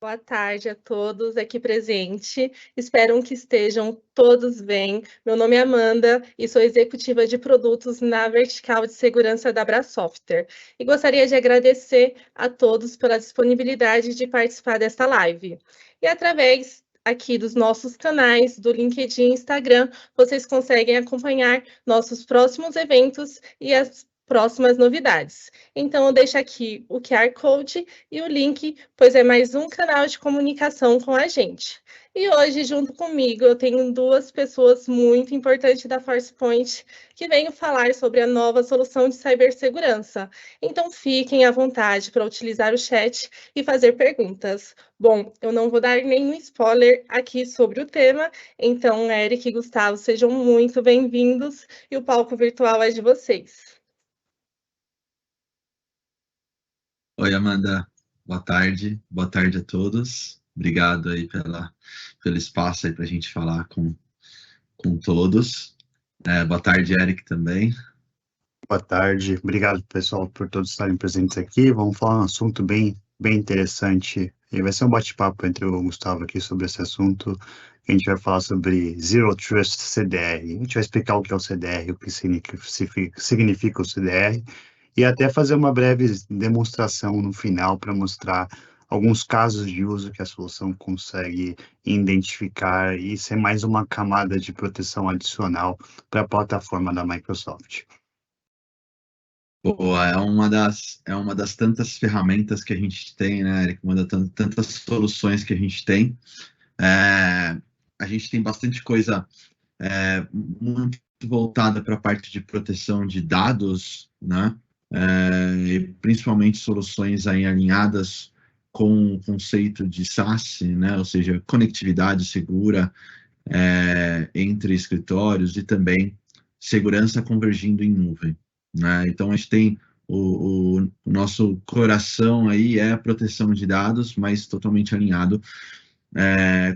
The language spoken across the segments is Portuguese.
Boa tarde a todos aqui presentes. Espero que estejam todos bem. Meu nome é Amanda e sou executiva de produtos na vertical de segurança da Abra Software. E gostaria de agradecer a todos pela disponibilidade de participar desta live. E através aqui dos nossos canais, do LinkedIn e Instagram, vocês conseguem acompanhar nossos próximos eventos e as próximas novidades. Então, eu deixo aqui o QR Code e o link, pois é mais um canal de comunicação com a gente. E hoje, junto comigo, eu tenho duas pessoas muito importantes da ForcePoint que venham falar sobre a nova solução de cibersegurança. Então, fiquem à vontade para utilizar o chat e fazer perguntas. Bom, eu não vou dar nenhum spoiler aqui sobre o tema, então, Eric e Gustavo, sejam muito bem-vindos e o palco virtual é de vocês. Oi, Amanda. Boa tarde. Boa tarde a todos. Obrigado aí pelo espaço aí para a gente falar com todos. Boa tarde, Eric, também. Boa tarde. Obrigado, pessoal, por todos estarem presentes aqui. Vamos falar um assunto bem interessante. E vai ser um bate-papo entre o Gustavo aqui sobre esse assunto. A gente vai falar sobre Zero Trust CDR. A gente vai explicar o que é o CDR, o que significa o CDR, e até fazer uma breve demonstração no final para mostrar alguns casos de uso que a solução consegue identificar e ser mais uma camada de proteção adicional para a plataforma da Microsoft. Boa, é uma das tantas ferramentas que a gente tem, né, Eric? Uma das tantas soluções que a gente tem. A gente tem bastante coisa muito voltada para a parte de proteção de dados, né? E principalmente soluções aí alinhadas com o conceito de SaaS, né? Ou seja, conectividade segura entre escritórios e também segurança convergindo em nuvem, né? Então, a gente tem o nosso coração aí é a proteção de dados, mas totalmente alinhado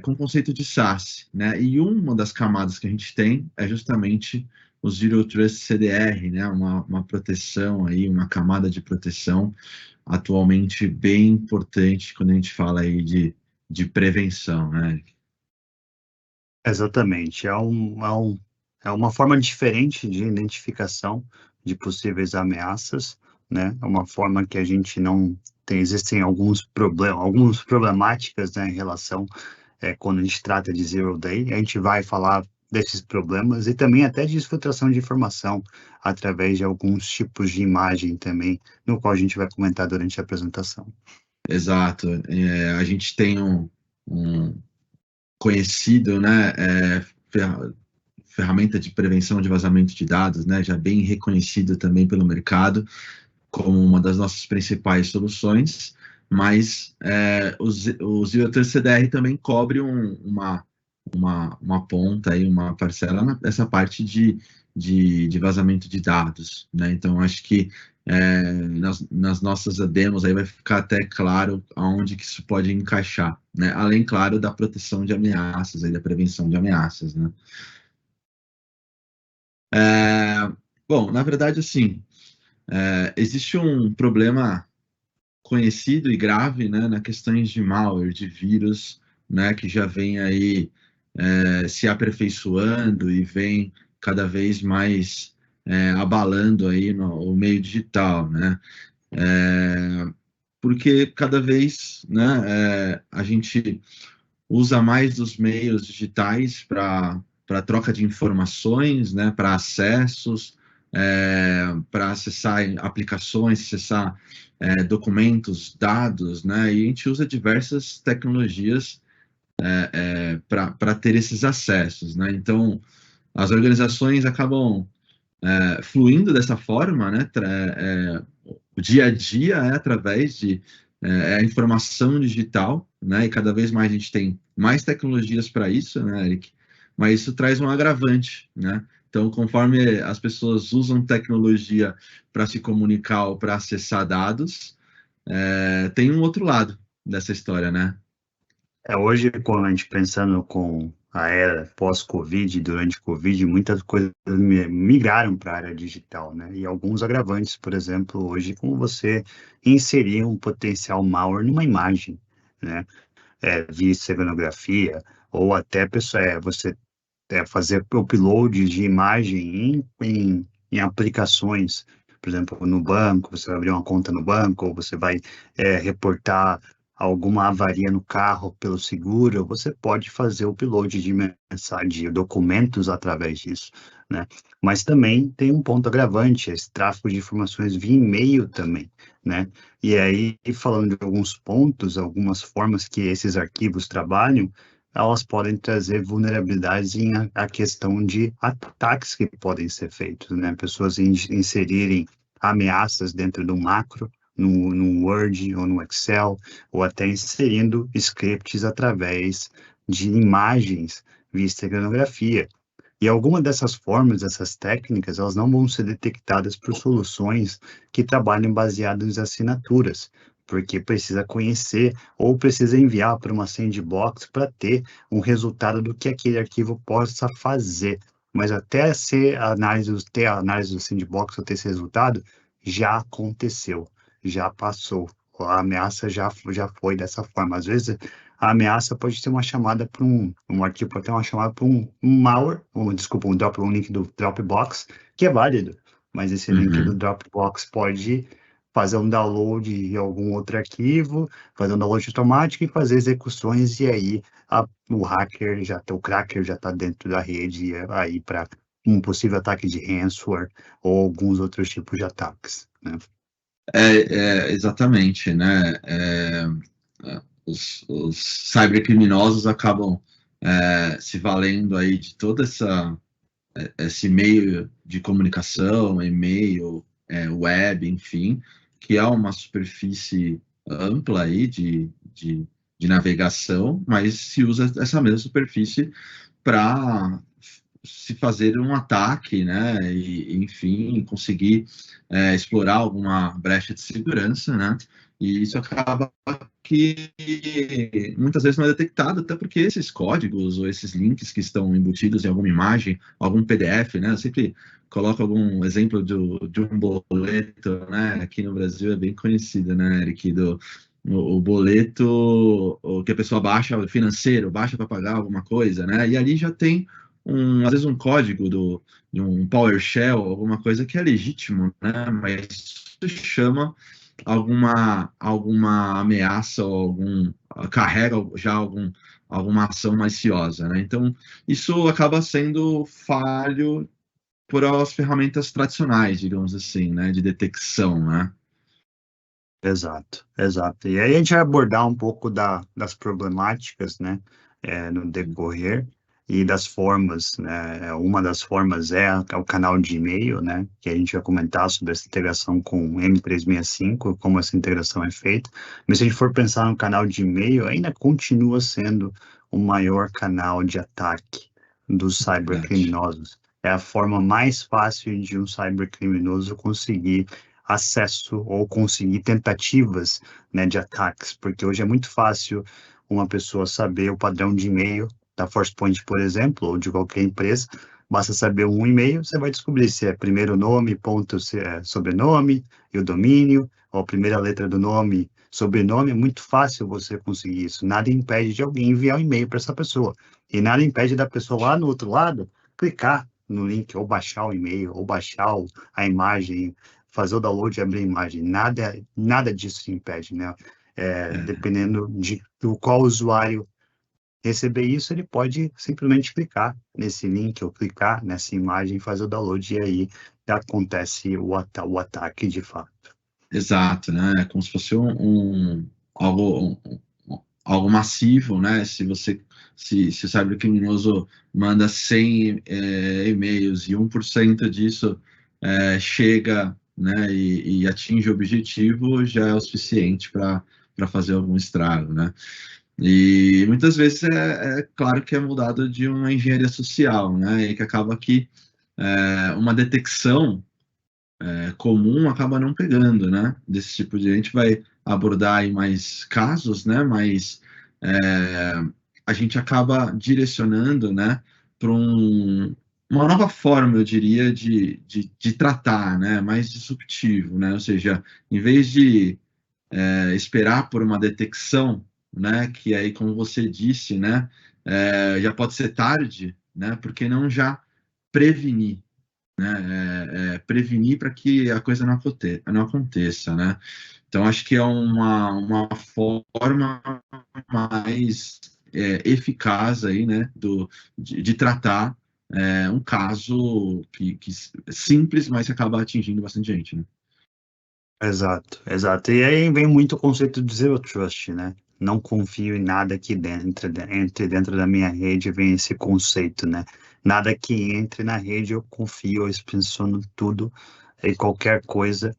com o conceito de SaaS, né? E uma das camadas que a gente tem é justamente o Zero Trust CDR, né? Uma proteção aí, uma camada de proteção atualmente bem importante quando a gente fala aí de prevenção, né? Exatamente. É uma forma diferente de identificação de possíveis ameaças, né? É uma forma que a gente não tem, existem algumas problemáticas, né, em relação quando a gente trata de Zero Day. A gente vai falar desses problemas e também até de exfiltração de informação através de alguns tipos de imagem também, no qual a gente vai comentar durante a apresentação. Exato. A gente tem um conhecido, né, ferramenta de prevenção de vazamento de dados, né, já bem reconhecido também pelo mercado como uma das nossas principais soluções, mas o Zero Trust CDR também cobre uma ponta, aí, uma parcela nessa parte de vazamento de dados, né? Então, acho que nas nossas demos aí vai ficar até claro aonde que isso pode encaixar, né? Além, claro, da proteção de ameaças, aí, da prevenção de ameaças, né? Bom, na verdade, assim, existe um problema conhecido e grave, né, na questões de malware, de vírus, né, que já vem aí se aperfeiçoando e vem cada vez mais abalando aí o meio digital, né? Porque cada vez, né, a gente usa mais dos meios digitais para troca de informações, né, para acessos, para acessar aplicações, acessar documentos, dados, né, e a gente usa diversas tecnologias para ter esses acessos, né? Então, as organizações acabam fluindo dessa forma, né? O dia a dia é através de a informação digital, né? E cada vez mais a gente tem mais tecnologias para isso, né, Eric? Mas isso traz um agravante, né? Então, conforme as pessoas usam tecnologia para se comunicar ou para acessar dados, tem um outro lado dessa história, né? Hoje, quando a gente pensando com a era pós-Covid, durante Covid, muitas coisas migraram para a área digital, né? E alguns agravantes, por exemplo, hoje, como você inserir um potencial malware numa imagem, né? via esteganografia, ou até você fazer upload de imagem em aplicações, por exemplo, no banco, você vai abrir uma conta no banco, ou você vai reportar alguma avaria no carro pelo seguro, você pode fazer o upload de mensagem, de documentos através disso, né? Mas também tem um ponto agravante, esse tráfego de informações via e-mail também, né? E aí, falando de alguns pontos, algumas formas que esses arquivos trabalham, elas podem trazer vulnerabilidades em a questão de ataques que podem ser feitos, né? Pessoas inserirem ameaças dentro do macro, no Word ou no Excel, ou até inserindo scripts através de imagens via esteganografia. E alguma dessas formas, dessas técnicas, elas não vão ser detectadas por soluções que trabalham baseadas em assinaturas, porque precisa conhecer ou precisa enviar para uma sandbox para ter um resultado do que aquele arquivo possa fazer. Mas até ter a análise do sandbox ou ter esse resultado, já aconteceu, já passou. A ameaça já foi dessa forma. Às vezes, a ameaça pode ter uma chamada para um arquivo, pode ter uma chamada para um malware, um link do Dropbox, que é válido, mas esse link do Dropbox pode fazer um download de algum outro arquivo, fazer um download automático e fazer execuções, e aí o cracker já está dentro da rede, aí para um possível ataque de ransomware ou alguns outros tipos de ataques, né? Exatamente, né? Os cybercriminosos acabam se valendo aí de todo esse meio de comunicação, e-mail, web, enfim, que é uma superfície ampla aí de navegação, mas se usa essa mesma superfície para se fazer um ataque, né, e enfim, conseguir explorar alguma brecha de segurança, né, e isso acaba que muitas vezes não é detectado, até porque esses códigos ou esses links que estão embutidos em alguma imagem, algum PDF, né, eu sempre coloco algum exemplo de um boleto, né, aqui no Brasil é bem conhecido, né, Eric, o boleto o que a pessoa baixa, financeiro, baixa para pagar alguma coisa, né, e ali já tem às vezes um código de um PowerShell, alguma coisa que é legítimo, né? Mas isso chama alguma ameaça ou carrega já alguma ação maliciosa, né? Então, isso acaba sendo falho por as ferramentas tradicionais, digamos assim, né? De detecção, né? Exato, exato. E aí a gente vai abordar um pouco das problemáticas, né, no decorrer e das formas, né? Uma das formas é o canal de e-mail, né, que a gente vai comentar sobre essa integração com o M365, como essa integração é feita. Mas se a gente for pensar no canal de e-mail, ainda continua sendo o maior canal de ataque dos cybercriminosos. É a forma mais fácil de um cybercriminoso conseguir acesso ou conseguir tentativas, né, de ataques, porque hoje é muito fácil uma pessoa saber o padrão de e-mail da ForcePoint, por exemplo, ou de qualquer empresa. Basta saber um e-mail, você vai descobrir se é primeiro nome, ponto, se é sobrenome e o domínio, ou a primeira letra do nome, sobrenome. É muito fácil você conseguir isso. Nada impede de alguém enviar um e-mail para essa pessoa. E nada impede da pessoa lá no outro lado clicar no link, ou baixar o e-mail, ou baixar a imagem, fazer o download e abrir a imagem. Nada disso impede, né? Dependendo do qual usuário receber isso, ele pode simplesmente clicar nesse link ou clicar nessa imagem, fazer o download e aí acontece o ataque de fato. Exato, né? É como se fosse algo massivo, né? Se o cybercriminoso manda 100 e-mails e 1% disso chega, né, e atinge o objetivo, já é o suficiente para fazer algum estrago, né? E muitas vezes é claro que é mudado de uma engenharia social, né? E que acaba que uma detecção comum acaba não pegando, né? Desse tipo de... A gente vai abordar aí mais casos, né? Mas a gente acaba direcionando, né? Para uma nova forma, eu diria, de tratar, né? Mais disruptivo, né? Ou seja, em vez de esperar por uma detecção, né, que aí, como você disse, né, já pode ser tarde, né, porque não já prevenir, né, prevenir para que a coisa não aconteça, né. Então, acho que é uma forma mais eficaz aí, né, de tratar um caso que simples, mas que acaba atingindo bastante gente, né? Exato, exato. E aí vem muito o conceito de Zero Trust, né? Não confio em nada aqui dentro, entre dentro da minha rede, vem esse conceito, né? Nada que entre na rede eu confio, eu inspeciono tudo e qualquer coisa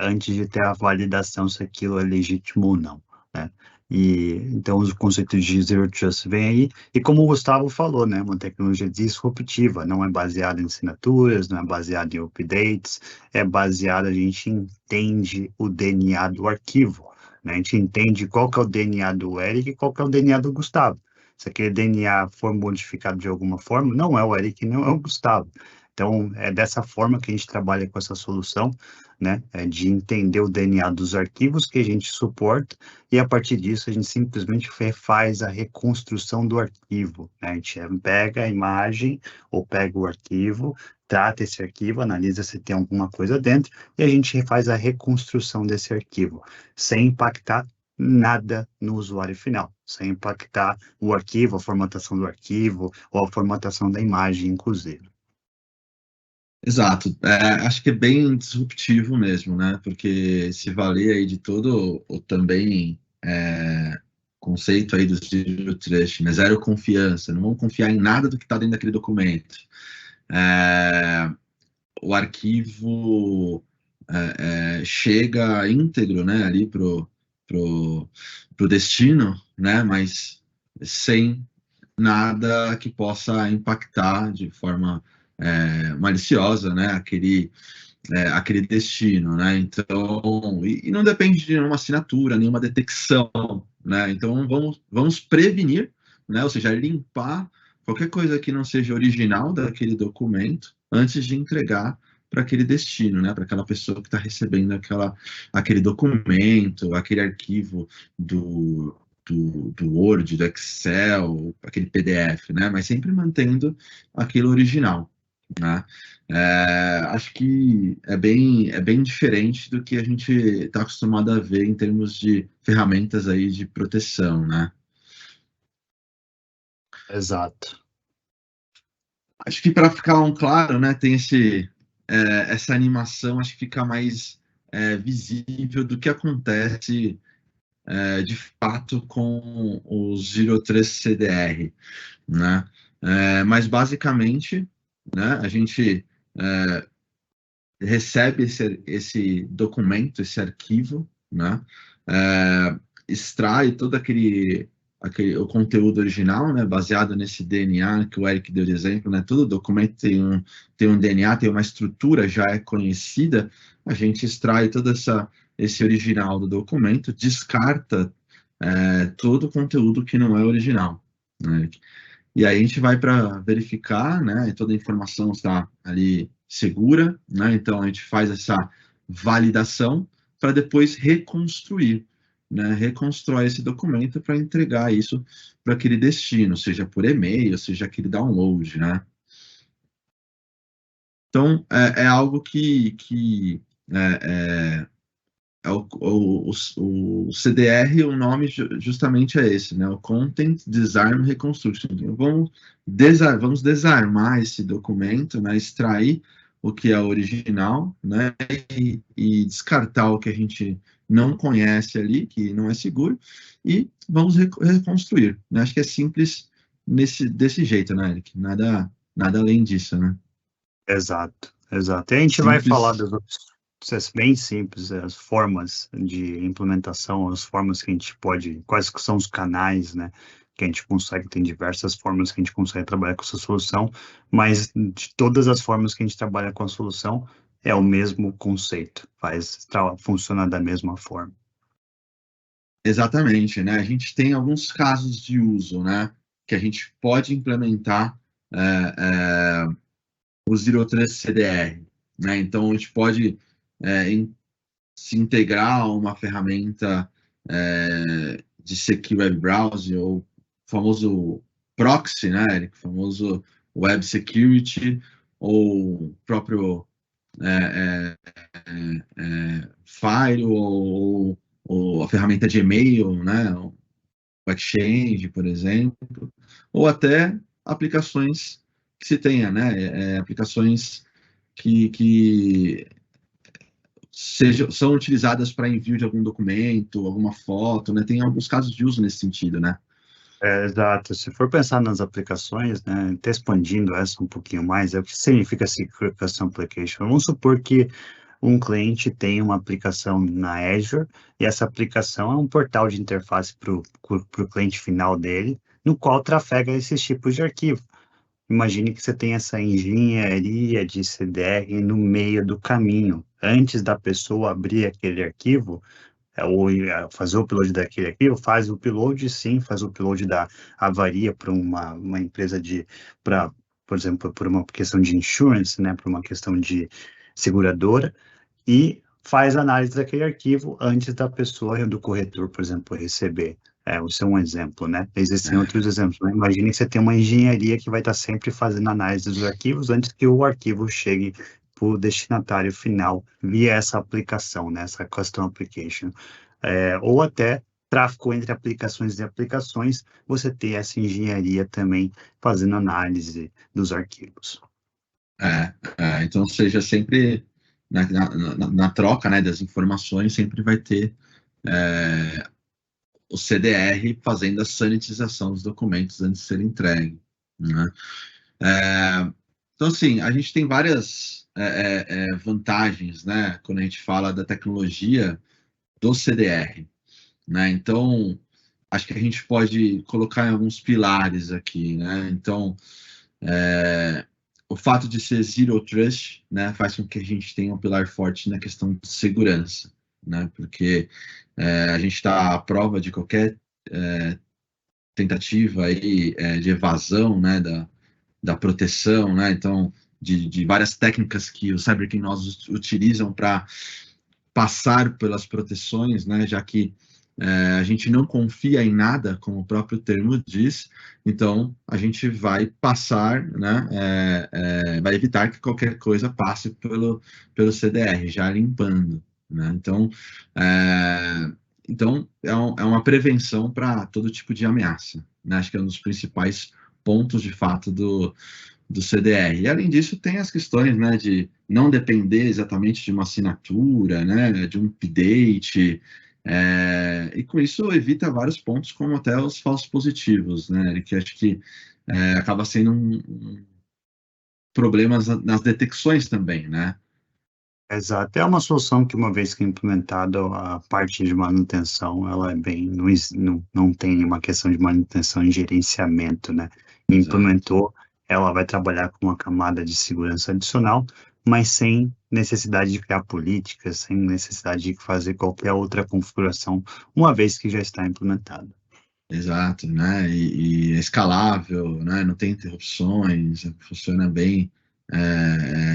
antes de ter a validação se aquilo é legítimo ou não, né? E então os conceitos de Zero Trust vêm aí, e como o Gustavo falou, né? Uma tecnologia disruptiva, não é baseada em assinaturas, não é baseada em updates, é baseada, a gente entende o DNA do arquivo, né? A gente entende qual que é o DNA do Eric e qual que é o DNA do Gustavo. Se aquele DNA for modificado de alguma forma, não é o Eric, não é o Gustavo. Então, é dessa forma que a gente trabalha com essa solução, né? É de entender o DNA dos arquivos que a gente suporta e, a partir disso, a gente simplesmente faz a reconstrução do arquivo, né? A gente pega a imagem ou pega o arquivo, trata esse arquivo, analisa se tem alguma coisa dentro e a gente faz a reconstrução desse arquivo, sem impactar nada no usuário final, sem impactar o arquivo, a formatação do arquivo ou a formatação da imagem, inclusive. Exato, acho que é bem disruptivo mesmo, né? Porque se valer aí de todo o também conceito aí do Zero Trust, né? Zero confiança, não vamos confiar em nada do que está dentro daquele documento. O arquivo chega íntegro, né, ali pro destino, né? Mas sem nada que possa impactar de forma maliciosa, né, aquele destino, né? Então, e não depende de nenhuma assinatura, nenhuma detecção, né? Então, vamos prevenir, né? Ou seja, limpar qualquer coisa que não seja original daquele documento antes de entregar para aquele destino, né? Para aquela pessoa que está recebendo aquele documento, aquele arquivo do Word, do Excel, aquele PDF, né? Mas sempre mantendo aquilo original, né? Acho que é bem diferente do que a gente está acostumado a ver em termos de ferramentas aí de proteção, né? Exato. Acho que para ficar claro, né, tem essa animação, acho que fica mais visível do que acontece de fato com o Zero Trust CDR, né? Mas basicamente, né, a gente recebe esse documento, esse arquivo, né? Extrai todo o conteúdo original, né? Baseado nesse DNA que o Eric deu de exemplo, né? Todo documento tem um DNA, tem uma estrutura já conhecida. A gente extrai todo esse original do documento, descarta todo o conteúdo que não é original, né? E aí a gente vai para verificar, né? E toda a informação está ali segura, né? Então a gente faz essa validação para depois reconstruir, né? Reconstrói esse documento para entregar isso para aquele destino, seja por e-mail, seja aquele download, né? Então é algo que o CDR, o nome justamente é esse, né? O Content Disarm Reconstruction. Então, vamos desarmar esse documento, né? Extrair o que é original, né? E descartar o que a gente não conhece ali, que não é seguro, e vamos reconstruir, né? Acho que é simples desse jeito, né, Eric? Nada além disso, né? Exato, exato. E a gente vai falar das opções bem simples, as formas de implementação, as formas que a gente pode, quais que são os canais, né, que a gente consegue, tem diversas formas que a gente consegue trabalhar com essa solução, mas de todas as formas que a gente trabalha com a solução, é o mesmo conceito, funciona da mesma forma. Exatamente, né? A gente tem alguns casos de uso, né, que a gente pode implementar o Zero Trust CDR, né? Então a gente pode se integrar a uma ferramenta de Secure Web Browser, ou o famoso proxy, né, Eric? O famoso Web Security, ou o próprio Firewall, ou a ferramenta de e-mail, né, o Exchange, por exemplo, ou até aplicações que se tenha, né, aplicações que são utilizadas para envio de algum documento, alguma foto, né? Tem alguns casos de uso nesse sentido, né? Exato. Se for pensar nas aplicações, né, até expandindo essa um pouquinho mais, é o que significa Secure Custom Application. Vamos supor que um cliente tem uma aplicação na Azure e essa aplicação é um portal de interface para o cliente final dele, no qual trafega esses tipos de arquivo. Imagine que você tem essa engenharia de CDR no meio do caminho. Antes da pessoa abrir aquele arquivo, ou fazer o upload daquele arquivo, faz o upload, sim, faz o upload da avaria para uma empresa por exemplo, por uma questão de insurance, né, por uma questão de seguradora, e faz análise daquele arquivo antes da pessoa, do corretor, por exemplo, receber. Isso é um exemplo, né? Existem outros exemplos, né? Imagine que você tem uma engenharia que vai estar sempre fazendo análise dos arquivos antes que o arquivo chegue para o destinatário final via essa aplicação, né? Essa custom application. Ou até tráfego entre aplicações e aplicações, você ter essa engenharia também fazendo análise dos arquivos. Então, seja sempre na troca, né, das informações, sempre vai ter o CDR fazendo a sanitização dos documentos antes de ser entregue, né? Então, assim, a gente tem várias vantagens, né, quando a gente fala da tecnologia do CDR, né? Então, acho que a gente pode colocar em alguns pilares aqui, né? Então, o fato de ser Zero Trust, né, faz com que a gente tenha um pilar forte na questão de segurança, né? Porque a gente está à prova de qualquer tentativa aí, de evasão, né, da proteção, né? Então, de várias técnicas que os cybercriminosos utilizam para passar pelas proteções, né? Já que a gente não confia em nada, como o próprio termo diz, então a gente vai passar, né? Vai evitar que qualquer coisa passe pelo CDR, já limpando, né? Então, é uma prevenção para todo tipo de ameaça, né? Acho que é um dos principais pontos, de fato, do CDR. E, além disso, tem as questões, né, de não depender exatamente de uma assinatura, né, de um update, e com isso evita vários pontos, como até os falsos positivos, né, que acho que acaba sendo um problemas nas detecções também, né? Exato. É uma solução que, uma vez que implementada, a parte de manutenção, ela é bem, não tem uma questão de manutenção e gerenciamento, né? Implementou, ela vai trabalhar com uma camada de segurança adicional, mas sem necessidade de criar políticas, sem necessidade de fazer qualquer outra configuração, uma vez que já está implementado. Exato, né? E é escalável, né? Não tem interrupções, funciona bem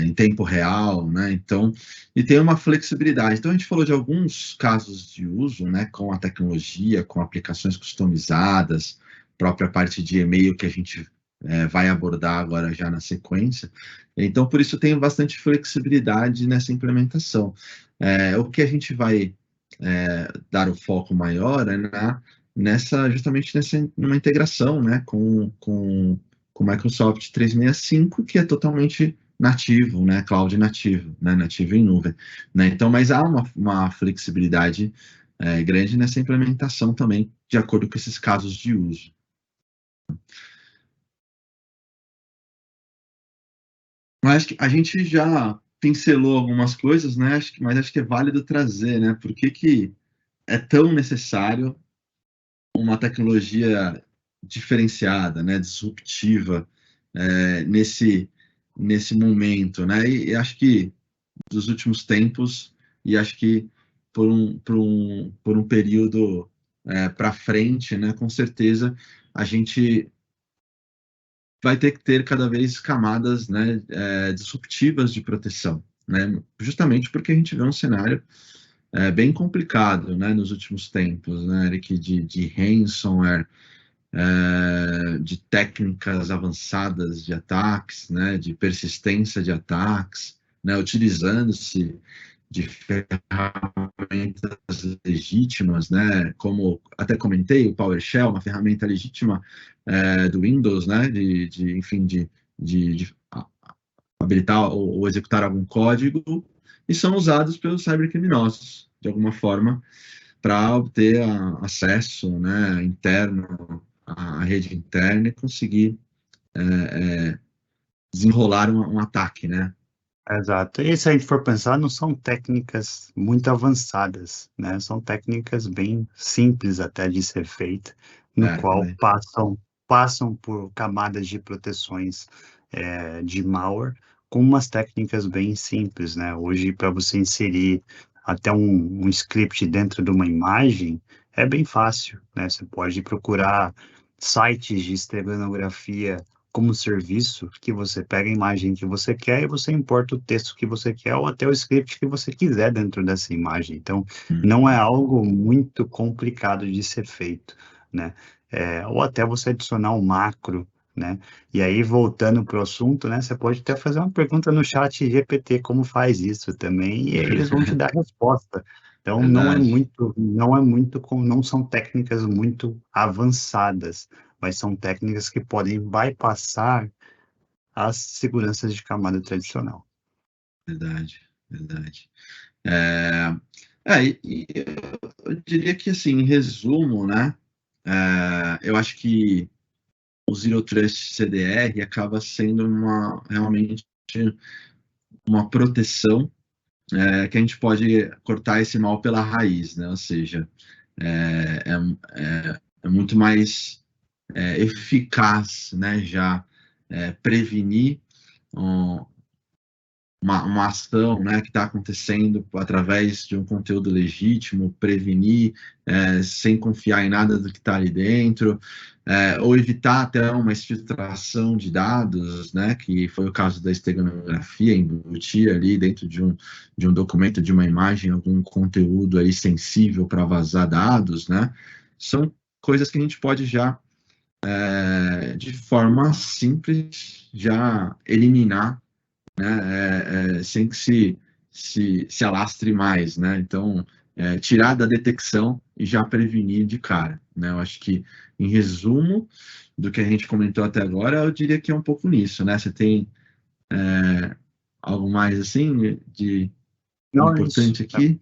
em tempo real, né? Então, e tem uma flexibilidade. Então, a gente falou de alguns casos de uso, né? Com a tecnologia, com aplicações customizadas, própria parte de e-mail que a gente vai abordar agora já na sequência. Então, por isso tem bastante flexibilidade nessa implementação. O que a gente vai dar o foco maior justamente numa integração, né, com o Microsoft 365, que é totalmente nativo, né, cloud nativo, né, nativo em nuvem, né? Então, mas há uma flexibilidade grande nessa implementação também, de acordo com esses casos de uso. Mas a gente já pincelou algumas coisas, né? Mas acho que é válido trazer, né? Por que é tão necessário uma tecnologia diferenciada, né, disruptiva, nesse momento, né? E acho que dos últimos tempos, e acho que por um período para frente, né, com certeza a gente vai ter que ter cada vez camadas, né, disruptivas de proteção, né? Justamente porque a gente vê um cenário bem complicado, né, nos últimos tempos, né, Eric, de ransomware, de técnicas avançadas de ataques, né, de persistência de ataques, né, utilizando-se de ferramentas legítimas, né, como até comentei, o PowerShell, uma ferramenta legítima do Windows, né, enfim, de habilitar ou executar algum código, e são usados pelos cybercriminosos, de alguma forma, para obter acesso, né, interno à rede interna e conseguir desenrolar um ataque, né? Exato. E se a gente for pensar, não são técnicas muito avançadas, né? São técnicas bem simples até de ser feita, no qual Também. passam por camadas de proteções de malware com umas técnicas bem simples, né? Hoje, para você inserir até um script dentro de uma imagem, é bem fácil, né? Você pode procurar sites de esteganografia como serviço, que você pega a imagem que você quer e você importa o texto que você quer ou até o script que você quiser dentro dessa imagem. Então, não é algo muito complicado de ser feito, né? Ou até você adicionar um macro, né? E aí, voltando para o assunto, né? Você pode até fazer uma pergunta no chat GPT como faz isso também, e aí eles vão te dar a resposta. Então, Verdade. não são técnicas muito avançadas, mas são técnicas que podem bypassar as seguranças de camada tradicional. Verdade, verdade. Eu diria que, assim, em resumo, né, eu acho que o Zero Trust CDR acaba sendo realmente uma proteção que a gente pode cortar esse mal pela raiz, né, ou seja, é muito mais eficaz, né, já prevenir uma ação, né, que está acontecendo através de um conteúdo legítimo, prevenir sem confiar em nada do que está ali dentro, ou evitar até uma exfiltração de dados, né, que foi o caso da esteganografia, embutir ali dentro de um documento, de uma imagem, algum conteúdo aí sensível para vazar dados, né, são coisas que a gente pode já, de forma simples, já eliminar, né, sem que se alastre mais, né? Então, tirar da detecção e já prevenir de cara, né? Eu acho que, em resumo do que a gente comentou até agora, eu diria que é um pouco nisso, né? Você tem algo mais, assim, de Não é isso. importante aqui?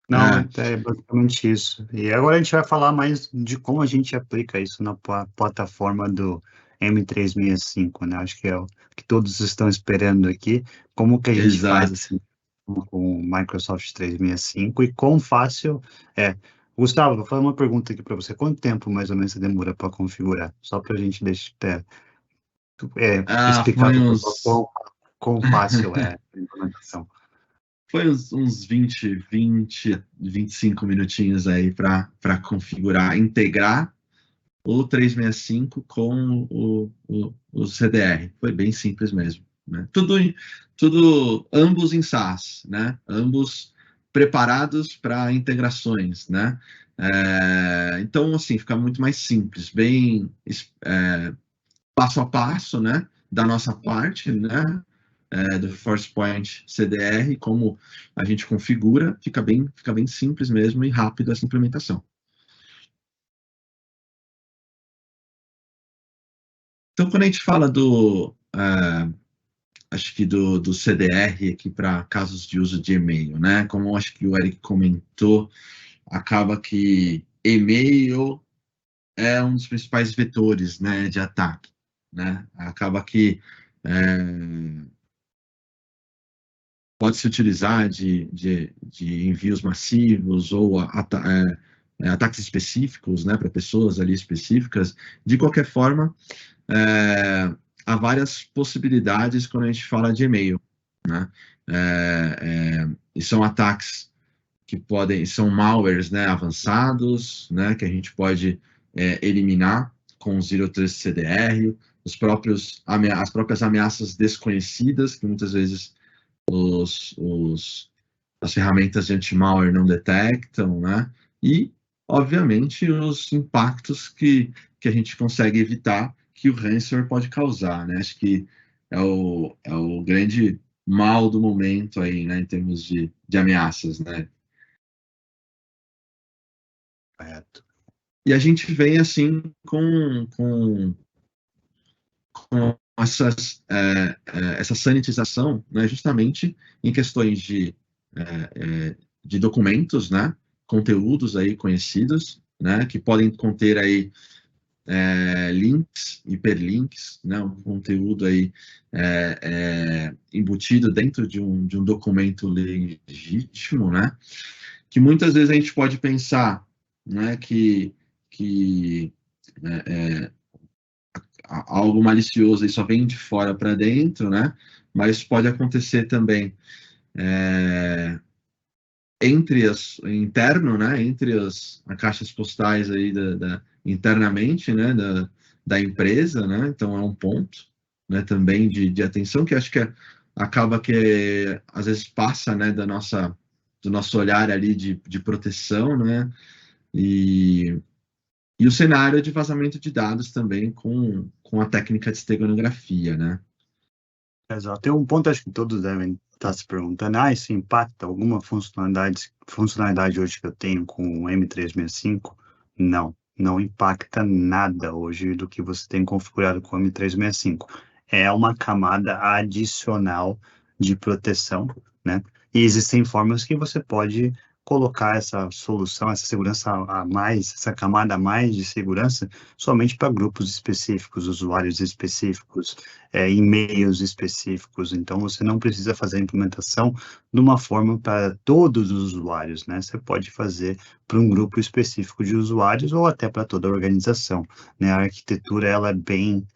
Não, é basicamente isso. E agora a gente vai falar mais de como a gente aplica isso na plataforma do M365, né? Acho que é o que todos estão esperando aqui. Como que a gente faz Exato. assim com o Microsoft 365 e quão fácil é. Gustavo, vou fazer uma pergunta aqui para você. Quanto tempo mais ou menos você demora para configurar? Só para a gente explicar Foi para o pessoal uns quão fácil é a implementação. Foi uns 25 minutinhos aí para configurar, integrar o 365 com o CDR. Foi bem simples mesmo, né? Tudo ambos em SaaS, né? Ambos preparados para integrações, né? Então, assim, fica muito mais simples, bem passo a passo, né? Da nossa parte, né? Do ForcePoint CDR, como a gente configura, fica bem simples mesmo e rápido essa implementação. Então, quando a gente fala acho que do CDR aqui para casos de uso de e-mail, né? Como acho que o Eric comentou, acaba que e-mail é um dos principais vetores, né, de ataque, né? Acaba que pode se utilizar de envios massivos ou ataques específicos, né, para pessoas ali específicas. De qualquer forma, há várias possibilidades quando a gente fala de e-mail, né? E são ataques que são malwares, né, avançados, né, que a gente pode eliminar com o Zero Trust CDR, as próprias ameaças desconhecidas, que muitas vezes os as ferramentas de anti-malware não detectam, né? E, obviamente, os impactos que a gente consegue evitar que o ransomware pode causar, né? Acho que é o grande mal do momento aí, né, em termos de ameaças, né? Correto. E a gente vem, assim, com essa sanitização, né, justamente em questões de documentos, né, conteúdos aí conhecidos, né, que podem conter aí links, hiperlinks, né, um conteúdo aí embutido dentro de um documento legítimo, né, que muitas vezes a gente pode pensar, né, que algo malicioso e só vem de fora para dentro, né? Mas pode acontecer também interno, né? Entre as caixas postais aí internamente, né? Da empresa, né? Então é um ponto, né? Também de atenção que acho que acaba que às vezes passa, né? Do nosso olhar ali de proteção, né? E o cenário de vazamento de dados também com a técnica de esteganografia, né? Exato. Tem um ponto, acho que todos devem estar se perguntando, isso impacta alguma funcionalidade hoje que eu tenho com o M365? Não, não impacta nada hoje do que você tem configurado com o M365. É uma camada adicional de proteção, né? E existem formas que você pode colocar essa solução, essa segurança a mais, essa camada a mais de segurança somente para grupos específicos, usuários específicos, e-mails específicos. Então, você não precisa fazer a implementação de uma forma para todos os usuários, né? Você pode fazer para um grupo específico de usuários ou até para toda a organização, né? A arquitetura, ela é bem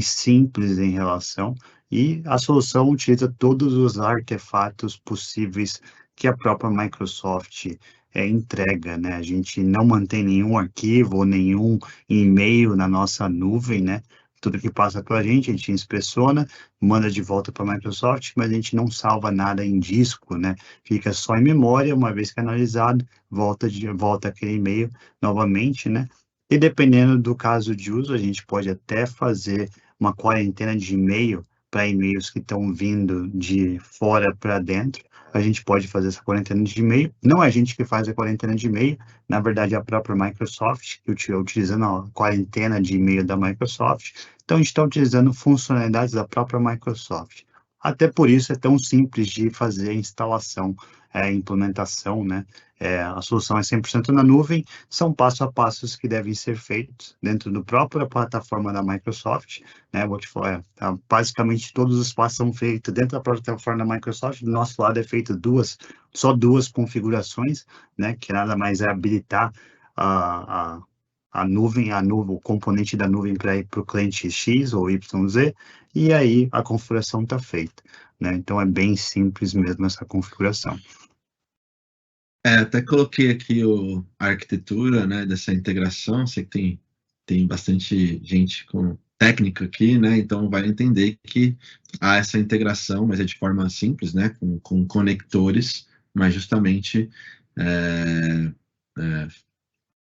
simples em relação e a solução utiliza todos os artefatos possíveis que a própria Microsoft entrega, né? A gente não mantém nenhum arquivo ou nenhum e-mail na nossa nuvem, né? Tudo que passa para a gente inspeciona, manda de volta para a Microsoft, mas a gente não salva nada em disco, né? Fica só em memória, uma vez que analisado, volta aquele e-mail novamente, né? E dependendo do caso de uso, a gente pode até fazer uma quarentena de e-mail para e-mails que estão vindo de fora para dentro. A gente pode fazer essa quarentena de e-mail. Não é a gente que faz a quarentena de e-mail, na verdade, é a própria Microsoft, que utilizando a quarentena de e-mail da Microsoft. Então, a gente está utilizando funcionalidades da própria Microsoft. Até por isso é tão simples de fazer a instalação, a implementação, né? A solução é 100% na nuvem, são passo a passos que devem ser feitos dentro da própria plataforma da Microsoft, né? Vou te falar, basicamente todos os passos são feitos dentro da plataforma da Microsoft. Do nosso lado é feito só duas configurações, né? Que nada mais é habilitar a nuvem, o componente da nuvem para ir para o cliente X ou YZ, e aí a configuração está feita, né? Então é bem simples mesmo essa configuração. Até coloquei aqui a arquitetura, né, dessa integração. Sei que tem bastante gente com técnica aqui, né? Então vai entender que há essa integração, mas é de forma simples, né? Com conectores, mas justamente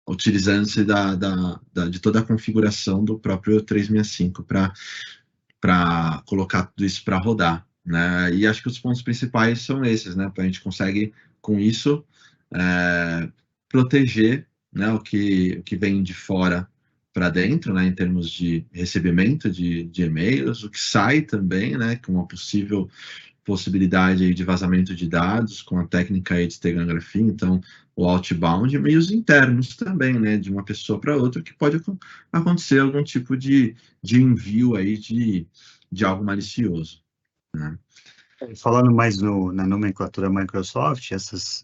utilizando-se de toda a configuração do próprio 365 para colocar tudo isso para rodar, né? E acho que os pontos principais são esses, né? A gente consegue, com isso, proteger, né, o que vem de fora para dentro, né, em termos de recebimento de e-mails, o que sai também, né, com uma possível possibilidade aí de vazamento de dados com a técnica aí de esteganografia, então o outbound, e meios internos também, né, de uma pessoa para outra, que pode acontecer algum tipo de envio aí de algo malicioso, né? Falando mais na nomenclatura Microsoft, essas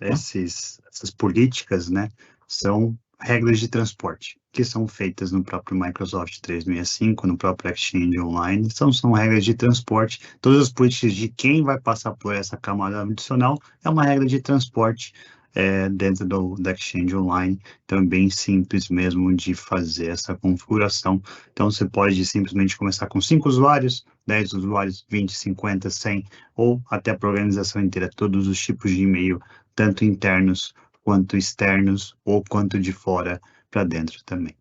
políticas, né, são regras de transporte, que são feitas no próprio Microsoft 365, no próprio Exchange Online, são regras de transporte. Todas as políticas de quem vai passar por essa camada adicional é uma regra de transporte dentro da Exchange Online. Então, é bem simples mesmo de fazer essa configuração. Então, você pode simplesmente começar com 5 usuários, 10 usuários, 20, 50, 100, ou até para a organização inteira, todos os tipos de e-mail, tanto internos quanto externos, ou quanto de fora para dentro também.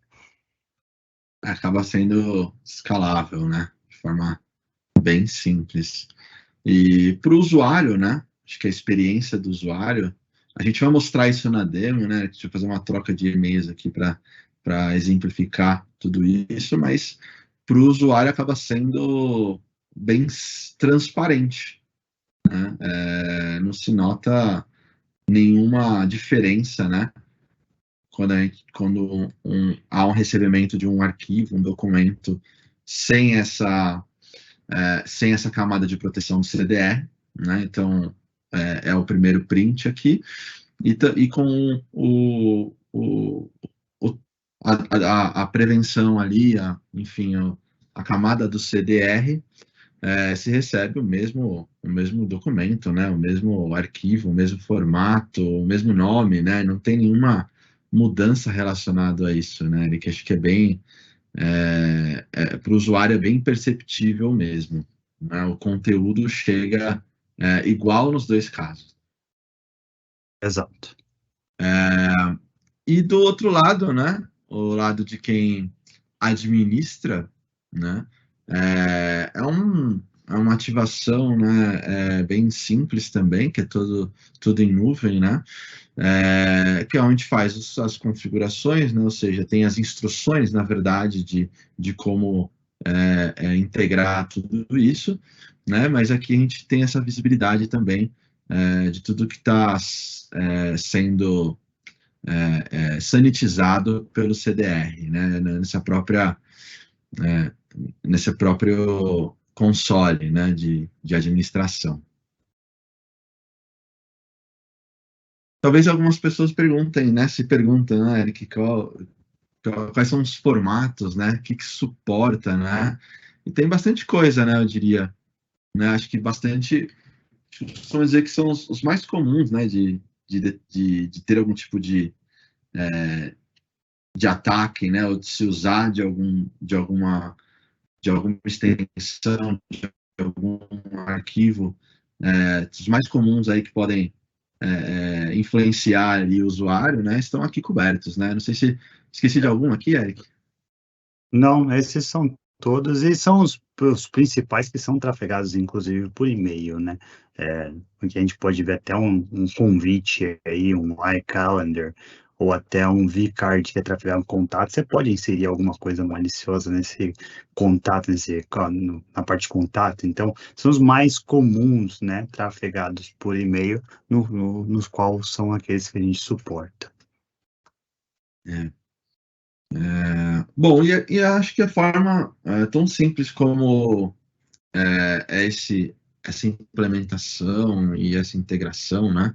Acaba sendo escalável, né? De forma bem simples. E para o usuário, né? Acho que a experiência do usuário, a gente vai mostrar isso na demo, né? Deixa eu fazer uma troca de e-mails aqui para exemplificar tudo isso, mas para o usuário acaba sendo bem transparente, né? Não se nota nenhuma diferença, né? Quando há um recebimento de um arquivo, um documento, sem essa camada de proteção do CDR, né? Então, é o primeiro print aqui, e com a prevenção ali, enfim, a camada do CDR, se recebe o mesmo documento, né? O mesmo arquivo, o mesmo formato, o mesmo nome, né? Não tem nenhuma mudança relacionada a isso, né? Que acho que é bem, para o usuário é bem perceptível mesmo, né? O conteúdo chega igual nos dois casos. Exato. E do outro lado, né? O lado de quem administra, né? É uma ativação, né? Bem simples também, que é tudo em nuvem, né? Que é onde faz as configurações, né? Ou seja, tem as instruções, na verdade, de como integrar tudo isso, né? Mas aqui a gente tem essa visibilidade também de tudo que está sendo sanitizado pelo CDR, né? Nesse próprio console, né? de administração. Talvez algumas pessoas perguntem, né? Se perguntam, né, Eric, quais são os formatos, né? O que suporta, né? E tem bastante coisa, né? Eu diria, né? Acho que bastante, vamos dizer que são os mais comuns, né? De ter algum tipo de ataque, né? Ou de se usar de alguma extensão, de algum arquivo, os mais comuns aí que podem influenciar ali o usuário, né? Estão aqui cobertos, né? Não sei se esqueci de algum aqui, Eric. Não, esses são todos, e são os principais que são trafegados, inclusive, por e-mail, né? Porque a gente pode ver até um convite aí, um iCalendar, ou até um vCard que é trafegado no contato. Você pode inserir alguma coisa maliciosa nesse contato, na parte de contato. Então, são os mais comuns, né? Trafegados por e-mail, nos quais são aqueles que a gente suporta. Bom, e acho que a forma tão simples como essa implementação e essa integração, né?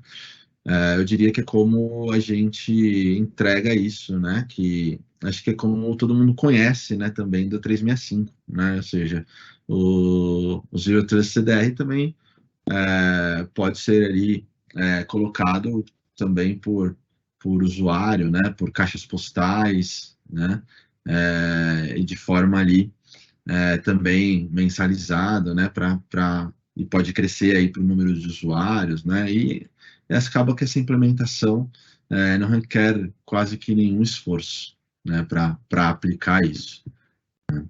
Eu diria que é como a gente entrega isso, né? Que acho que é como todo mundo conhece, né? Também do 365, né? Ou seja, o Zero Trust CDR também pode ser ali colocado também por usuário, né? Por caixas postais, né? E de forma ali também mensalizada, né? E pode crescer aí para o número de usuários, né? E acaba que essa implementação não requer quase que nenhum esforço, né? Para aplicar isso. Né?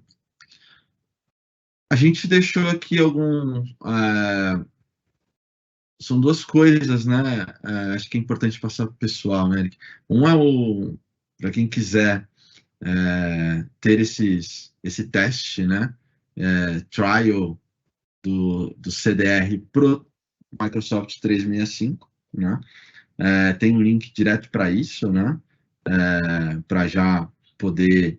A gente deixou aqui são duas coisas, né? Acho que é importante passar para o pessoal, né, Eric? Um é para quem quiser ter esse teste, né? Trial do CDR pro Microsoft 365, né? Tem um link direto para isso, né? Para já poder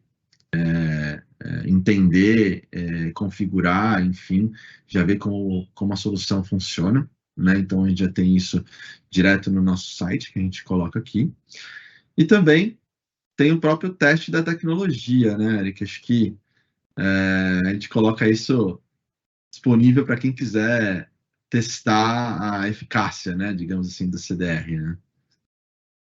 entender, configurar, enfim, já ver como a solução funciona, né? Então a gente já tem isso direto no nosso site que a gente coloca aqui. E também tem o próprio teste da tecnologia, né, Eric? Acho que a gente coloca isso disponível para quem quiser testar a eficácia, né, digamos assim, do CDR, né?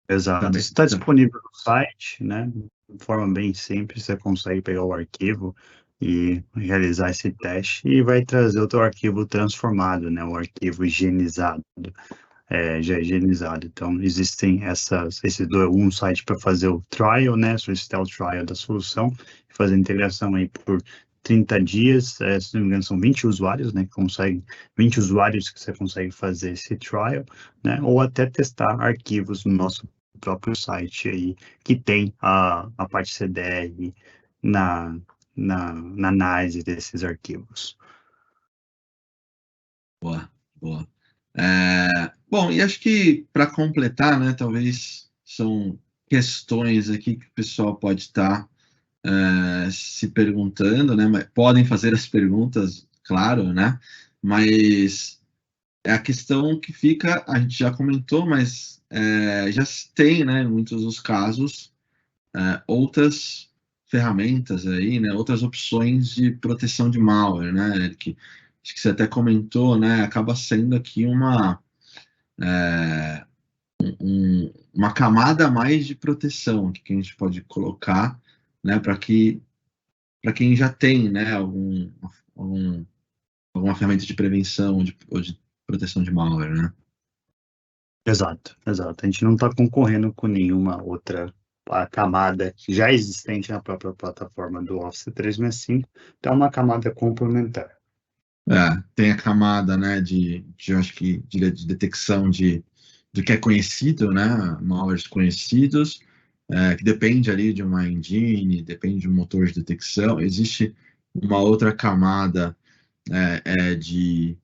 Exato. Também. Isso está disponível no site, né? De forma bem simples, você consegue pegar o arquivo e realizar esse teste e vai trazer o teu arquivo transformado, né? O arquivo higienizado, já higienizado. Então, existem um site para fazer o trial, né? Solicitar o trial da solução, fazer a integração aí por 30 dias, se não me engano, são 20 usuários, né? 20 usuários que você consegue fazer esse trial, né? Ou até testar arquivos no nosso próprio site aí, que tem a parte CDR na análise desses arquivos. Boa, boa. Bom, e acho que para completar, né, talvez são questões aqui que o pessoal pode estar se perguntando, né, mas podem fazer as perguntas, claro, né, mas é a questão que fica, a gente já comentou, mas já se tem, né, em muitos dos casos, outras ferramentas aí, né, outras opções de proteção de malware, né, Eric? Acho que você até comentou, né, acaba sendo aqui uma camada a mais de proteção que a gente pode colocar, né, para quem já tem, né, alguma ferramenta de prevenção ou de proteção de malware, né? Exato, exato. A gente não está concorrendo com nenhuma outra camada já existente na própria plataforma do Office 365, então é uma camada complementar. Tem a camada, né, eu acho que de detecção do que é conhecido, né, malwares conhecidos, que depende ali de uma engine, depende de um motor de detecção. Existe uma outra camada de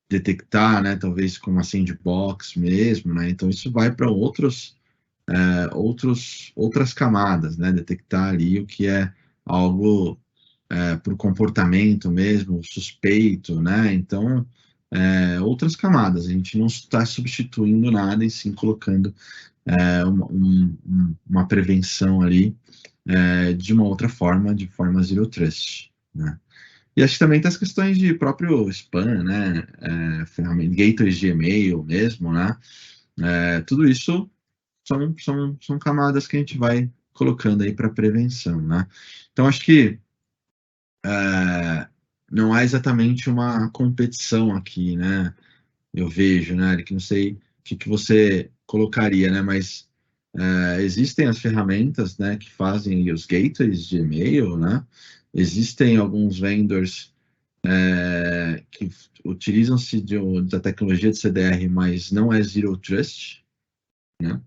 detectar, né, talvez com uma sandbox mesmo, né, então isso vai para outras camadas, né, detectar ali o que é algo por comportamento mesmo, suspeito, né, então outras camadas, a gente não está substituindo nada e sim colocando uma prevenção ali de uma outra forma, de forma zero trust, né. E acho que também tem as questões de próprio spam, né, gateways de e-mail mesmo, né, tudo isso são camadas que a gente vai colocando aí para prevenção, né. Então acho que não há exatamente uma competição aqui, né, eu vejo, né, Eric, não sei o que você colocaria, né, mas existem as ferramentas, né, que fazem os gateways de e-mail, né, existem alguns vendors que utilizam-se da tecnologia de CDR, mas não é Zero Trust, né,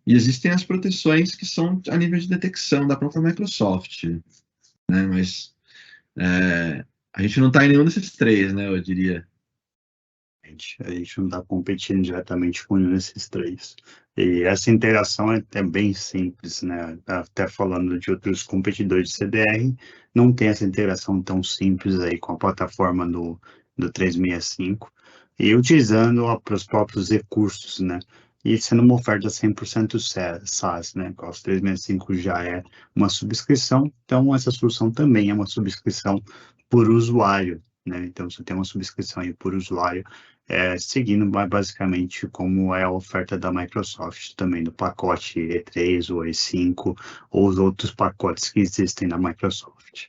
e existem as proteções que são a nível de detecção da própria Microsoft, né, mas a gente não está em nenhum desses três, né, eu diria. A gente não está competindo diretamente com nenhum desses três. E essa interação é bem simples, né? Até falando de outros competidores de CDR, não tem essa interação tão simples aí com a plataforma do 365 e utilizando os próprios recursos, né? E sendo uma oferta 100% SaaS, né? O 365 já é uma subscrição, então essa solução também é uma subscrição por usuário, né? Então, você tem uma subscrição aí por usuário, seguindo basicamente como é a oferta da Microsoft, também do pacote E3 ou E5, ou os outros pacotes que existem na Microsoft.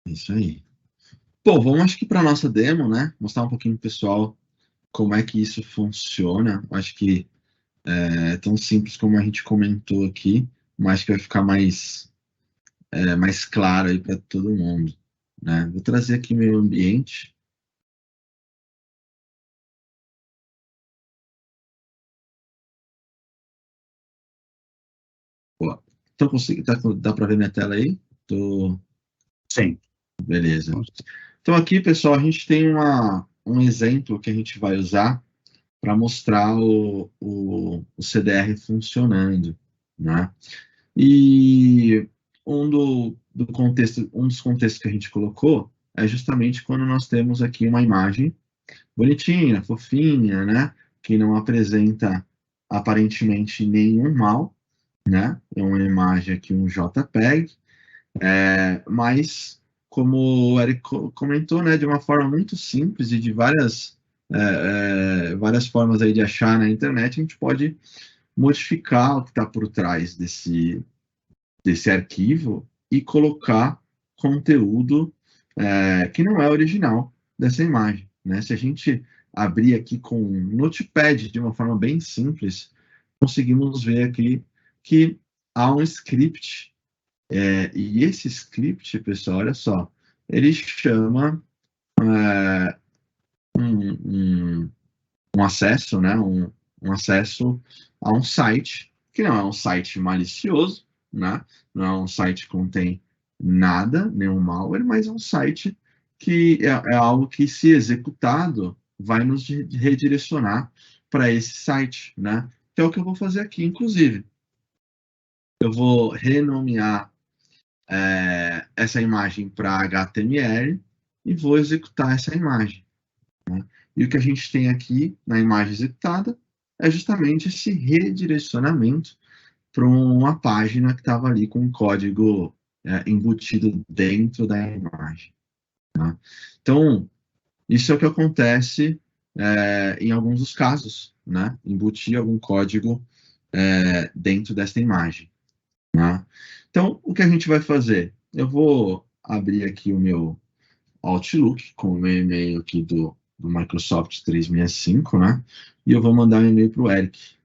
Isso aí. Bom, vamos acho que para a nossa demo, né? Mostrar um pouquinho pro pessoal como é que isso funciona. Acho que é tão simples como a gente comentou aqui, mas que vai ficar mais claro aí para todo mundo, né? Vou trazer aqui meu ambiente. Ó, então dá para ver minha tela aí? Sim. Beleza. Então aqui, pessoal, a gente tem um exemplo que a gente vai usar para mostrar o CDR funcionando, né? E um dos contextos que a gente colocou é justamente quando nós temos aqui uma imagem bonitinha, fofinha, né? Que não apresenta aparentemente nenhum mal, né? É uma imagem aqui, um JPEG, mas como o Eric comentou, né? De uma forma muito simples e de várias várias formas aí de achar na internet, a gente pode modificar o que está por trás desse arquivo e colocar conteúdo que não é original dessa imagem, né? Se a gente abrir aqui com um Notepad de uma forma bem simples, conseguimos ver aqui que há um script, e esse script, pessoal, olha só, ele chama um acesso, né? Um acesso a um site, que não é um site malicioso, né? Não é um site que contém nada, nenhum malware, mas é um site que é algo que, se executado, vai nos redirecionar para esse site, né? Que é o que eu vou fazer aqui, inclusive. Eu vou renomear essa imagem para HTML e vou executar essa imagem. Né? E o que a gente tem aqui na imagem executada é justamente esse redirecionamento para uma página que estava ali com um código embutido dentro da imagem. Tá? Então, isso é o que acontece em alguns dos casos, né? Embutir algum código dentro desta imagem. Né? Então, o que a gente vai fazer? Eu vou abrir aqui o meu Outlook com o meu e-mail aqui do Microsoft 365, né? E eu vou mandar um e-mail para o Eric,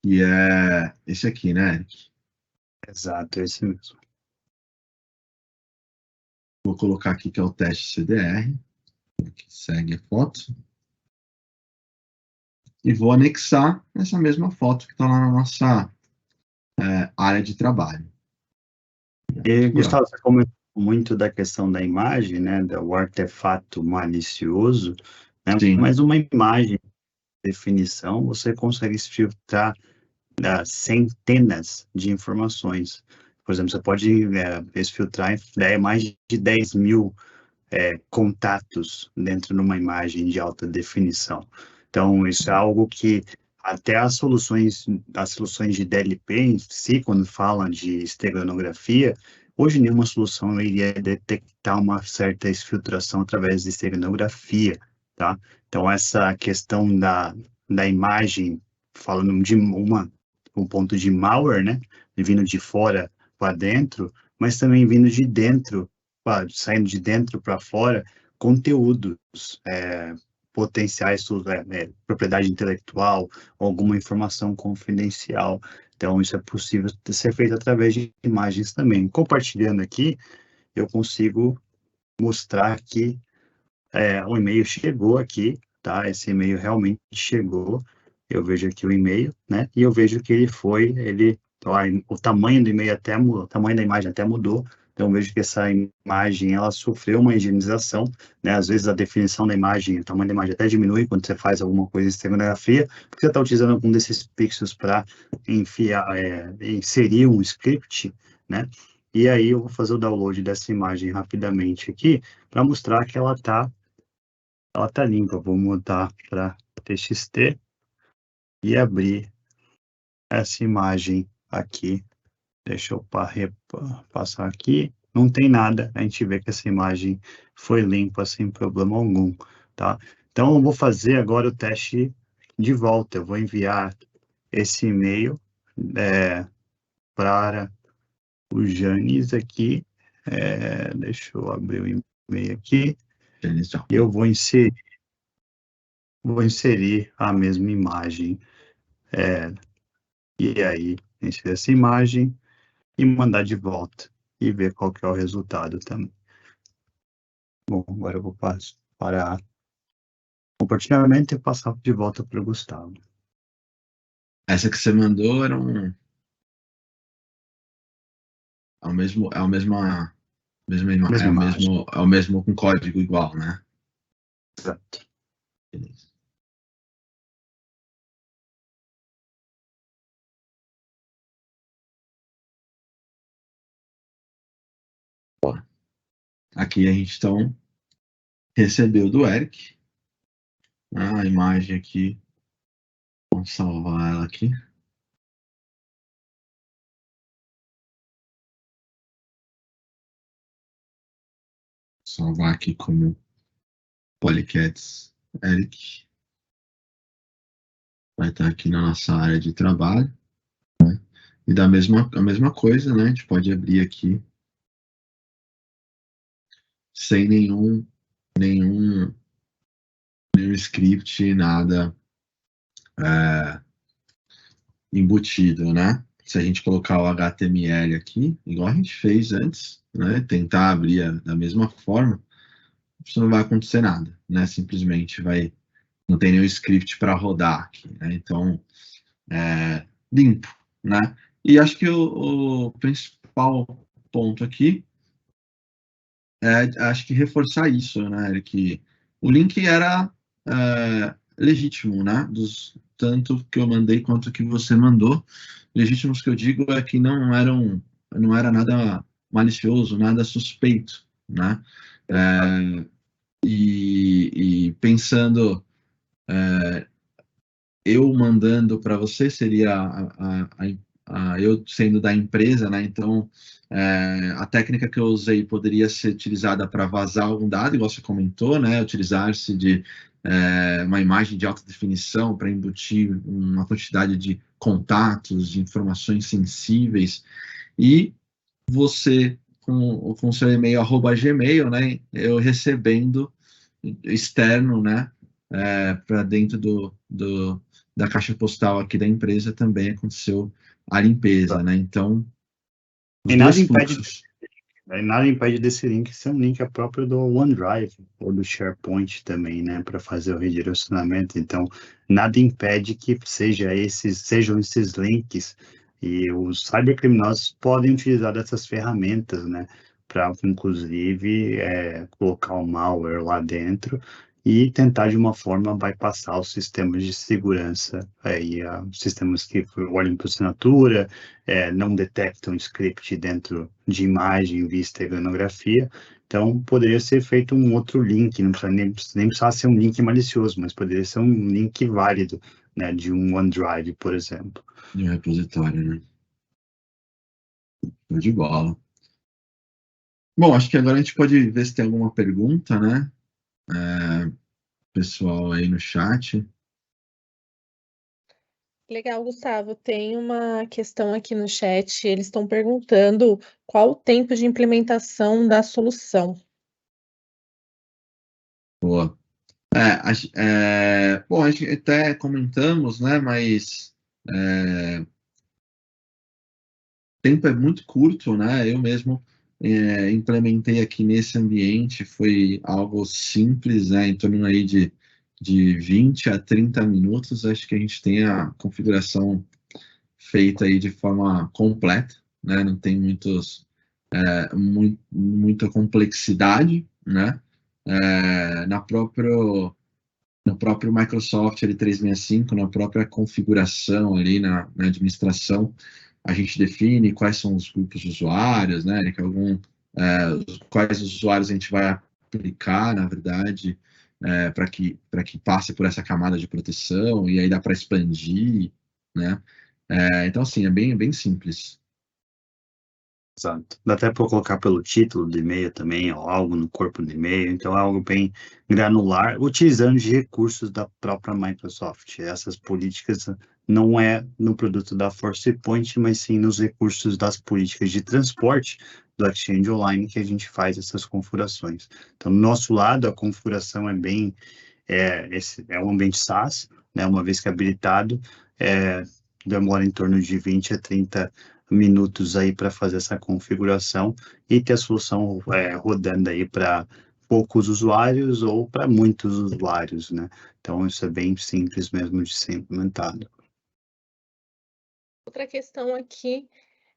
que é esse aqui, né, Eric? Exato, esse mesmo. Vou colocar aqui que é o teste CDR, que segue a foto, e vou anexar essa mesma foto que está lá na nossa área de trabalho. E, Aqui, Gustavo, você comentou muito da questão da imagem, né, do artefato malicioso, né, sim, mas uma imagem, definição, você consegue filtrar centenas de informações. Por exemplo, você pode exfiltrar mais de 10 mil contatos dentro de uma imagem de alta definição. Então, isso é algo que até as soluções de DLP em si, quando falam de esteganografia, hoje nenhuma solução iria detectar uma certa exfiltração através de esteganografia, tá? Então, essa questão da imagem, falando de um ponto de malware, né? Vindo de fora para dentro, mas também vindo de dentro, saindo de dentro para fora, conteúdos potenciais, propriedade intelectual, alguma informação confidencial. Então, isso é possível de ser feito através de imagens também. Compartilhando aqui, eu consigo mostrar que o e-mail chegou aqui, tá? Esse e-mail realmente chegou. Eu vejo aqui o e-mail, né? E eu vejo que o tamanho do e-mail o tamanho da imagem até mudou. Então, eu vejo que essa imagem, ela sofreu uma higienização, né? Às vezes a definição da imagem, o tamanho da imagem até diminui quando você faz alguma coisa em esteganografia, porque você está utilizando algum desses pixels para inserir um script, né? E aí eu vou fazer o download dessa imagem rapidamente aqui, para mostrar que ela tá limpa. Vou mudar para TXT e abrir essa imagem aqui. Deixa eu passar aqui. Não tem nada, a gente vê que essa imagem foi limpa sem problema algum, tá? Então, eu vou fazer agora o teste de volta. Eu vou enviar esse e-mail para o Janis aqui. Deixa eu abrir o e-mail aqui. E eu vou inserir a mesma imagem. E aí, inserir essa imagem e mandar de volta e ver qual que é o resultado também. Bom, agora eu vou parar o compartilhamento e passar de volta para o Gustavo. essa que você mandou era é o mesmo com código igual, né? Exato. Beleza. Aqui a gente então recebeu do Eric a imagem aqui. Vamos salvar ela aqui. Salvar aqui como Polycats Eric vai estar aqui na nossa área de trabalho, né? E a mesma coisa, né? A gente pode abrir aqui sem nenhum script, nada embutido, né? Se a gente colocar o HTML aqui, igual a gente fez antes, né? Tentar abrir da mesma forma, isso não vai acontecer nada, né? Simplesmente não tem nenhum script para rodar aqui, né? Então, limpo, né? E acho que o principal ponto aqui acho que reforçar isso, né, Eric? O link era legítimo, né? Tanto que eu mandei quanto que você mandou. Legítimos que eu digo é que não era nada malicioso, nada suspeito, né? E pensando, eu mandando para você seria eu sendo da empresa, né? Então, a técnica que eu usei poderia ser utilizada para vazar algum dado, igual você comentou, né? Utilizar-se de uma imagem de alta definição para embutir uma quantidade de contatos, de informações sensíveis, e você, com o seu e-mail @gmail, né? Eu recebendo externo, né? Para dentro da caixa postal aqui da empresa também aconteceu a limpeza, né? Então, os dois fluxos. Nada impede desse link ser um link próprio do OneDrive ou do SharePoint também, né, para fazer o redirecionamento. Então, nada impede que sejam esses links, e os cybercriminosos podem utilizar dessas ferramentas, né, para, inclusive, colocar o malware lá dentro e tentar, de uma forma, bypassar os sistemas de segurança, sistemas que olham por assinatura, não detectam script dentro de imagem, vista e organografia. Então, poderia ser feito um outro link, não precisa nem precisar ser um link malicioso, mas poderia ser um link válido, né, de um OneDrive, por exemplo. De um repositório, né? De bola. Bom, acho que agora a gente pode ver se tem alguma pergunta, né? Pessoal aí no chat. Legal, Gustavo. Tem uma questão aqui no chat. Eles estão perguntando qual o tempo de implementação da solução. Boa. Bom, a gente até comentamos, né? Mas o tempo é muito curto, né? Eu mesmo implementei aqui nesse ambiente, foi algo simples, né? Em torno aí de 20 a 30 minutos, acho que a gente tem a configuração feita aí de forma completa, né? Não tem muita complexidade, né? No próprio Microsoft 365, na própria configuração ali na administração, a gente define quais são os grupos de usuários, né? Quais usuários a gente vai aplicar, na verdade, para que passe por essa camada de proteção, e aí dá para expandir, né? Então, assim, é bem simples. Exato. Dá até para colocar pelo título do e-mail também, ou algo no corpo do e-mail, então é algo bem granular, utilizando de recursos da própria Microsoft. Essas políticas não é no produto da ForcePoint, mas sim nos recursos das políticas de transporte do Exchange Online que a gente faz essas configurações. Então, do nosso lado, a configuração é bem, um ambiente SaaS, né, uma vez que habilitado, demora em torno de 20 a 30 minutos aí para fazer essa configuração e ter a solução rodando aí para poucos usuários ou para muitos usuários, né? Então, isso é bem simples mesmo de ser implementado. Outra questão aqui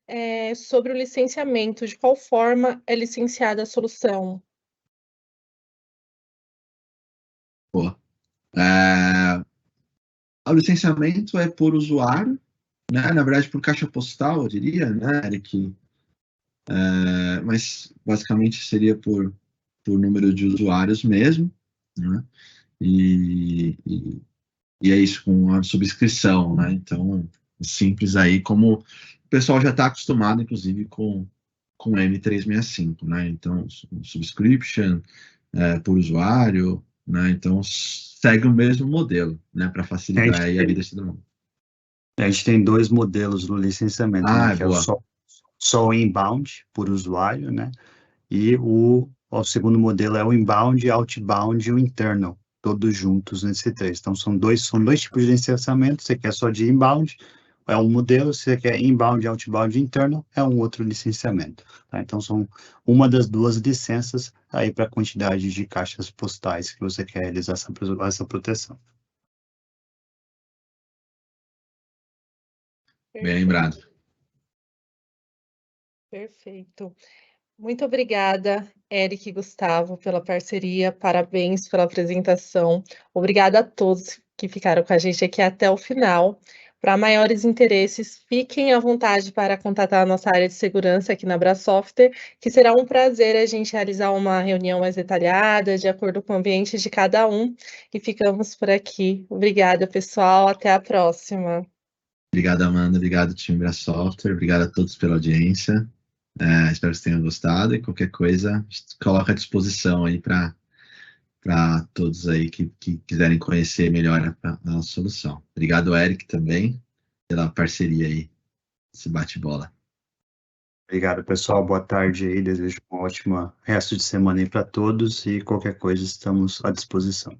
é sobre o licenciamento. De qual forma é licenciada a solução? Boa. O licenciamento é por usuário, né? Na verdade, por caixa postal, eu diria, né, Eric? Mas basicamente seria por número de usuários mesmo, né? E é isso, com a subscrição, né? Então, simples aí, como o pessoal já está acostumado, inclusive, com M365, né? Então, subscription por usuário, né? Então, segue o mesmo modelo, né? Para facilitar aí a vida de todo mundo. A gente tem dois modelos no licenciamento, né? Que é Boa. só o inbound por usuário, né? E o segundo modelo é o inbound, outbound e o internal, todos juntos nesse três. Então, são dois tipos de licenciamento. Você quer só de inbound, é um modelo. Se você quer inbound, outbound e internal, é um outro licenciamento. Tá? Então, são uma das duas licenças aí para a quantidade de caixas postais que você quer realizar essa proteção. Bem lembrado. Perfeito. Muito obrigada, Eric e Gustavo, pela parceria. Parabéns pela apresentação. Obrigada a todos que ficaram com a gente aqui até o final. Para maiores interesses, fiquem à vontade para contatar a nossa área de segurança aqui na Abrasoftware, que será um prazer a gente realizar uma reunião mais detalhada, de acordo com o ambiente de cada um. E ficamos por aqui. Obrigada, pessoal. Até a próxima. Obrigado, Amanda. Obrigado, time Abrasoftware. Obrigado a todos pela audiência. Espero que vocês tenham gostado e qualquer coisa, coloca à disposição aí para todos aí que quiserem conhecer melhor a nossa solução. Obrigado, Eric, também, pela parceria aí, esse bate-bola. Obrigado, pessoal. Boa tarde aí. Desejo um ótimo resto de semana aí para todos e qualquer coisa estamos à disposição.